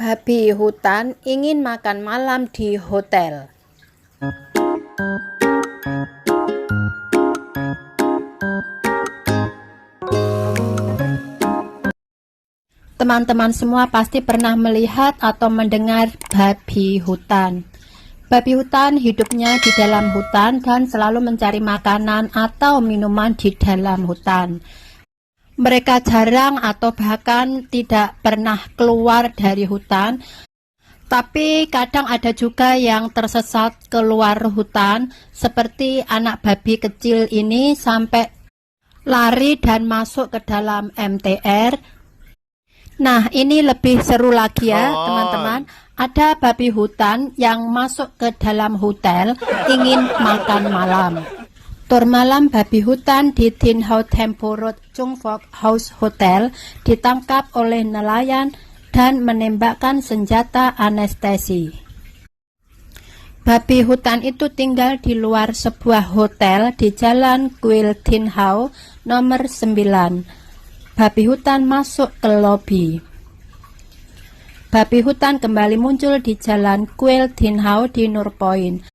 Babi hutan ingin makan malam di hotel. Teman-teman semua pasti pernah melihat atau mendengar babi hutan. Babi hutan hidupnya di dalam hutan dan selalu mencari makanan atau minuman di dalam hutan. Mereka jarang atau bahkan tidak pernah keluar dari hutan, tapi kadang ada juga yang tersesat keluar hutan, seperti anak babi kecil ini sampai lari dan masuk ke dalam MTR. Nah, ini lebih seru lagi ya teman-teman. Ada babi hutan yang masuk ke dalam hotel ingin makan malam. Tur malam babi hutan di Tin Hau Tempo Road Chung Fok House Hotel ditangkap oleh nelayan dan menembakkan senjata anestesi. Babi hutan itu tinggal di luar sebuah hotel di Jalan Kuil Tin Hau nomor 9. Babi hutan masuk ke lobi. Babi hutan kembali muncul di Jalan Kuil Tin Hau di Nur Point.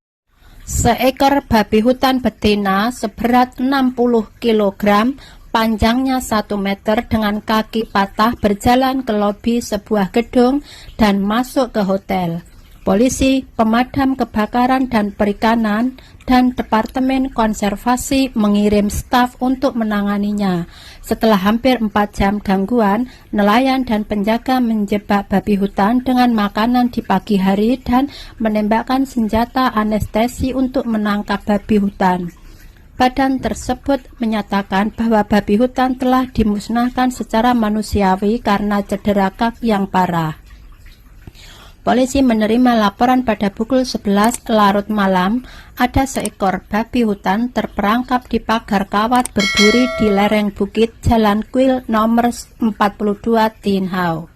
Seekor babi hutan betina seberat 60 kg, panjangnya 1 meter dengan kaki patah berjalan ke lobi sebuah gedung dan masuk ke hotel. Polisi, pemadam kebakaran dan perikanan, dan Departemen Konservasi mengirim staf untuk menanganinya. Setelah hampir 4 jam gangguan, nelayan dan penjaga menjebak babi hutan dengan makanan di pagi hari dan menembakkan senjata anestesi untuk menangkap babi hutan. Badan tersebut menyatakan bahwa babi hutan telah dimusnahkan secara manusiawi karena cedera kaki yang parah. Polisi menerima laporan pada pukul 11 larut malam, ada seekor babi hutan terperangkap di pagar kawat berduri di lereng bukit Jalan Kuil nomor 42 Tin Hau.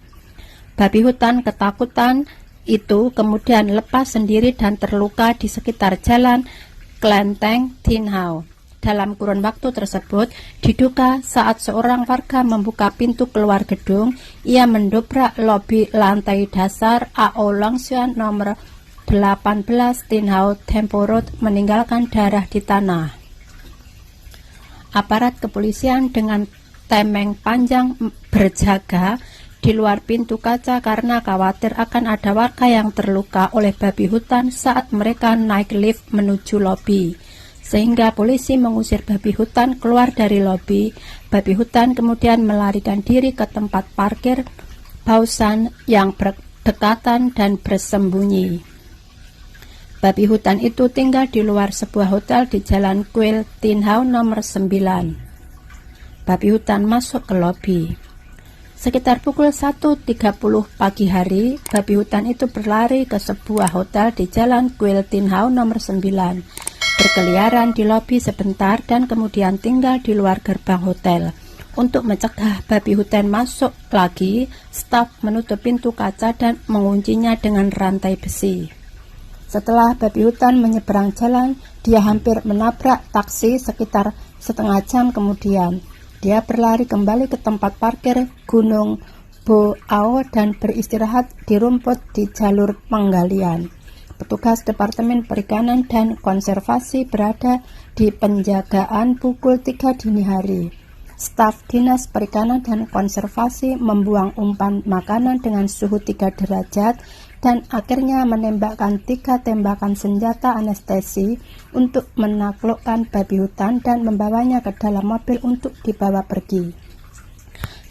Babi hutan ketakutan itu kemudian lepas sendiri dan terluka di sekitar Jalan Klenteng Tin Hau. Dalam kurun waktu tersebut, diduga saat seorang warga membuka pintu keluar gedung, ia mendobrak lobi lantai dasar AO Longxuan nomor 18 Tin Hau Tempo Road, meninggalkan darah di tanah. Aparat kepolisian dengan tameng panjang berjaga di luar pintu kaca karena khawatir akan ada warga yang terluka oleh babi hutan saat mereka naik lift menuju lobi. Sehingga polisi mengusir babi hutan keluar dari lobi. Babi hutan kemudian melarikan diri ke tempat parkir Bausan yang berdekatan dan bersembunyi. Babi hutan itu tinggal di luar sebuah hotel di Jalan Kuil Tin Hau nomor 9. Babi hutan masuk ke lobi. Sekitar pukul 1.30 pagi hari, babi hutan itu berlari ke sebuah hotel di Jalan Kuil Tin Hau nomor 9. Berkeliaran di lobi sebentar dan kemudian tinggal di luar gerbang hotel. Untuk mencegah babi hutan masuk lagi, staf menutup pintu kaca dan menguncinya dengan rantai besi. Setelah babi hutan menyeberang jalan, dia hampir menabrak taksi sekitar setengah jam kemudian. Dia berlari kembali ke tempat parkir Gunung Bo Ao dan beristirahat di rumput di jalur penggalian. Petugas Departemen Perikanan dan Konservasi berada di penjagaan pukul 3 dini hari. Staf Dinas Perikanan dan Konservasi membuang umpan makanan dengan suhu 3 derajat dan akhirnya menembakkan 3 tembakan senjata anestesi untuk menaklukkan babi hutan dan membawanya ke dalam mobil untuk dibawa pergi.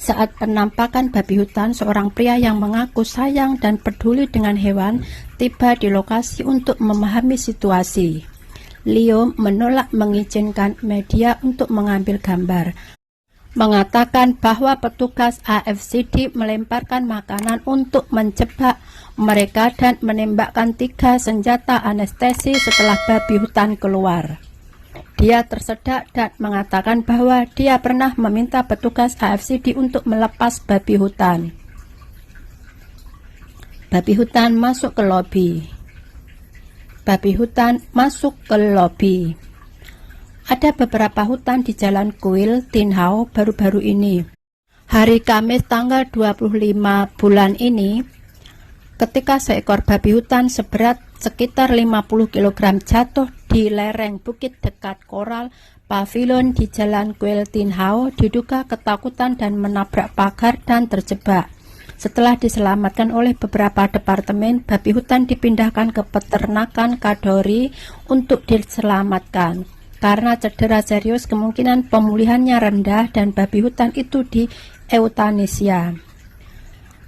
Saat penampakan babi hutan, seorang pria yang mengaku sayang dan peduli dengan hewan tiba di lokasi untuk memahami situasi. Leo menolak mengizinkan media untuk mengambil gambar, mengatakan bahwa petugas AFCD melemparkan makanan untuk menjebak mereka dan menembakkan 3 senjata anestesi setelah babi hutan keluar. Dia tersedak dan mengatakan bahwa dia pernah meminta petugas AFCD untuk melepas babi hutan. Babi hutan masuk ke lobi. Babi hutan masuk ke lobi. Ada beberapa hutan di Jalan Kuil Tin Hau baru-baru ini. Hari Kamis tanggal 25 bulan ini, ketika seekor babi hutan seberat sekitar 50 kg jatuh di lereng bukit dekat Koral Pavilion di Jalan Quiltinhau, diduga ketakutan dan menabrak pagar dan terjebak. Setelah diselamatkan oleh beberapa departemen, babi hutan dipindahkan ke peternakan Kadoorie untuk diselamatkan. Karena cedera serius, kemungkinan pemulihannya rendah dan babi hutan itu dieuthanasia.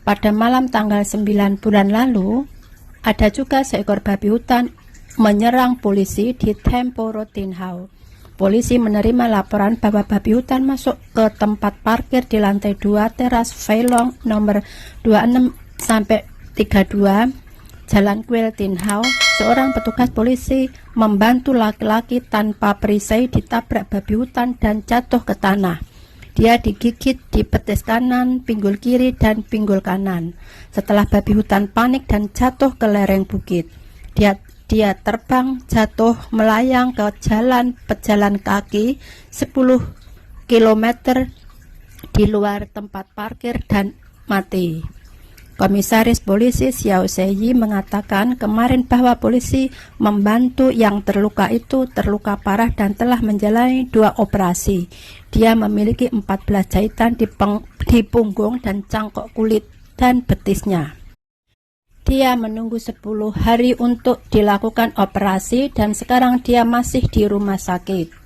Pada malam tanggal 9 bulan lalu, ada juga seekor babi hutan menyerang polisi di Tempo-Rottenhau. Polisi menerima laporan bahwa babi hutan masuk ke tempat parkir di lantai 2 teras Veilong nomor 26-32 Jalan Quiltinhau. Seorang petugas polisi membantu laki-laki tanpa perisai ditabrak babi hutan dan jatuh ke tanah. Dia digigit di betis kanan, pinggul kiri, dan pinggul kanan. Setelah babi hutan panik dan jatuh ke lereng bukit, dia terbang, jatuh, melayang ke jalan pejalan kaki 10 km di luar tempat parkir dan mati. Komisaris Polisi Xiao Seiyi mengatakan kemarin bahwa polisi membantu yang terluka itu terluka parah dan telah menjalani 2 operasi. Dia memiliki 14 jahitan di punggung dan cangkok kulit dan betisnya. Dia menunggu 10 hari untuk dilakukan operasi dan sekarang dia masih di rumah sakit.